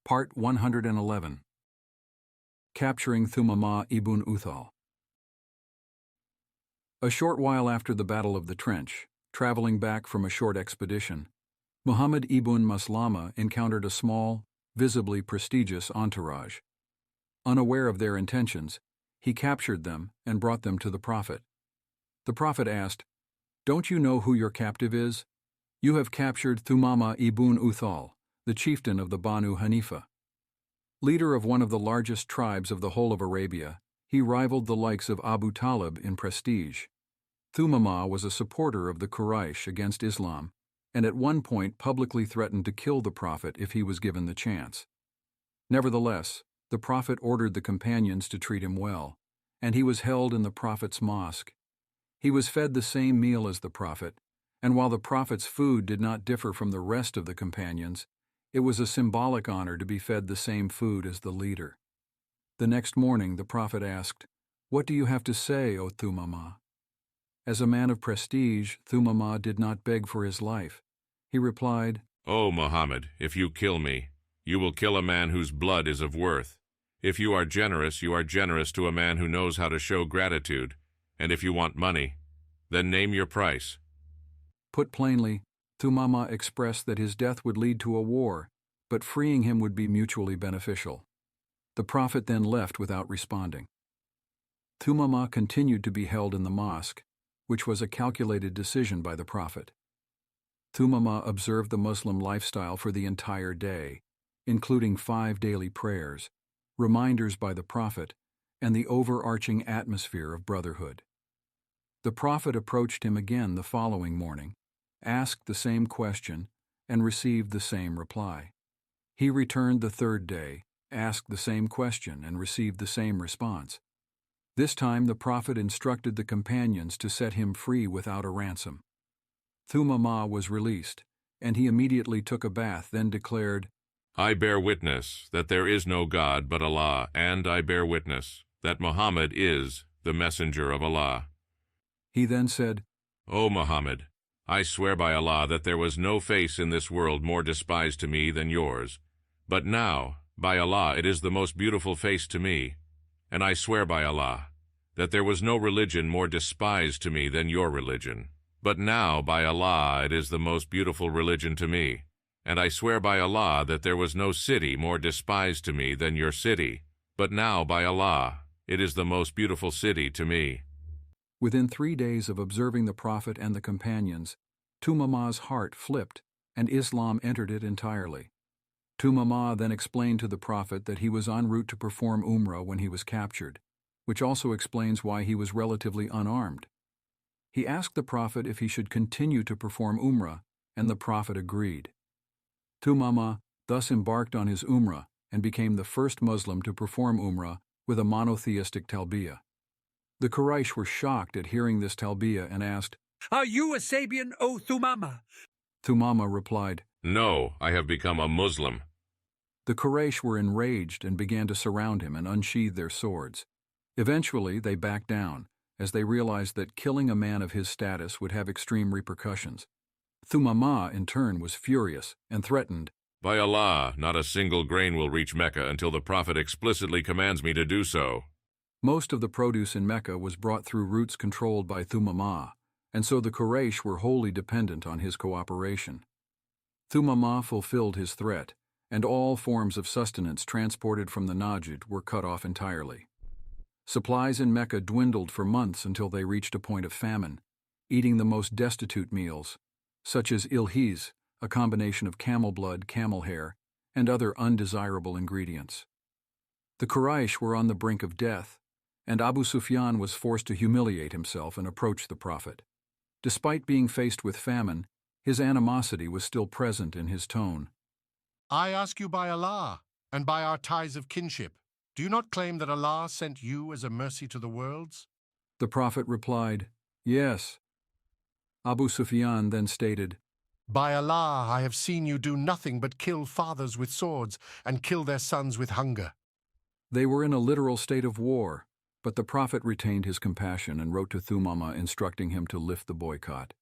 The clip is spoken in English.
Part 111. Capturing Thumama ibn Uthal. A short while after the Battle of the Trench, traveling back from a short expedition, Muhammad ibn Maslama encountered a small, visibly prestigious entourage. Unaware of their intentions, he captured them and brought them to the Prophet. The Prophet asked, "Don't you know who your captive is? You have captured Thumama ibn Uthal, the chieftain of the Banu Hanifa. Leader of one of the largest tribes of the whole of Arabia, he rivaled the likes of Abu Talib in prestige. Thumama was a supporter of the Quraysh against Islam, and at one point publicly threatened to kill the Prophet if he was given the chance. Nevertheless, the Prophet ordered the companions to treat him well, and he was held in the Prophet's mosque. He was fed the same meal as the Prophet, and while the Prophet's food did not differ from the rest of the companions, it was a symbolic honor to be fed the same food as the leader. The next morning the Prophet asked, "What do you have to say, O Thumama?" As a man of prestige, Thumama did not beg for his life. He replied, "O Muhammad, if you kill me, you will kill a man whose blood is of worth. If you are generous to a man who knows how to show gratitude, and if you want money, then name your price." Put plainly, Thumama expressed that his death would lead to a war, but freeing him would be mutually beneficial. The Prophet then left without responding. Thumama continued to be held in the mosque, which was a calculated decision by the Prophet. Thumama observed the Muslim lifestyle for the entire day, including 5 daily prayers, reminders by the Prophet, and the overarching atmosphere of brotherhood. The Prophet approached him again the following morning, asked the same question, and received the same reply. He returned the 3rd day, asked the same question, and received the same response. This time the Prophet instructed the companions to set him free without a ransom. Thumama was released, and he immediately took a bath, then declared, "I bear witness that there is no God but Allah, and I bear witness that Muhammad is the messenger of Allah." He then said, "O Muhammad, I swear by Allah that there was no face in this world more despised to me than yours. But now, by Allah, it is the most beautiful face to me. And I swear by Allah that there was no religion more despised to me than your religion. But now, by Allah, it is the most beautiful religion to me. And I swear by Allah that there was no city more despised to me than your city. But now, by Allah, it is the most beautiful city to me." Within 3 days of observing the Prophet and the companions, Thumama's heart flipped, and Islam entered it entirely. Thumama then explained to the Prophet that he was en route to perform Umrah when he was captured, which also explains why he was relatively unarmed. He asked the Prophet if he should continue to perform Umrah, and the Prophet agreed. Thumama thus embarked on his Umrah and became the first Muslim to perform Umrah with a monotheistic talbiyah. The Quraysh were shocked at hearing this talbiyah and asked, "Are you a Sabian, O Thumama?" Thumama replied, "No, I have become a Muslim." The Quraysh were enraged and began to surround him and unsheathe their swords. Eventually, they backed down, as they realized that killing a man of his status would have extreme repercussions. Thumama, in turn, was furious and threatened, "By Allah, not a single grain will reach Mecca until the Prophet explicitly commands me to do so." Most of the produce in Mecca was brought through routes controlled by Thumama, and so the Quraysh were wholly dependent on his cooperation. Thumama fulfilled his threat, and all forms of sustenance transported from the Najd were cut off entirely. Supplies in Mecca dwindled for months until they reached a point of famine, eating the most destitute meals, such as ilhiz, a combination of camel blood, camel hair, and other undesirable ingredients. The Quraysh were on the brink of death, and Abu Sufyan was forced to humiliate himself and approach the Prophet. Despite being faced with famine, his animosity was still present in his tone. "I ask you by Allah, and by our ties of kinship, do you not claim that Allah sent you as a mercy to the worlds?" The Prophet replied, "Yes." Abu Sufyan then stated, "By Allah, I have seen you do nothing but kill fathers with swords and kill their sons with hunger." They were in a literal state of war, but the Prophet retained his compassion and wrote to Thumama instructing him to lift the boycott.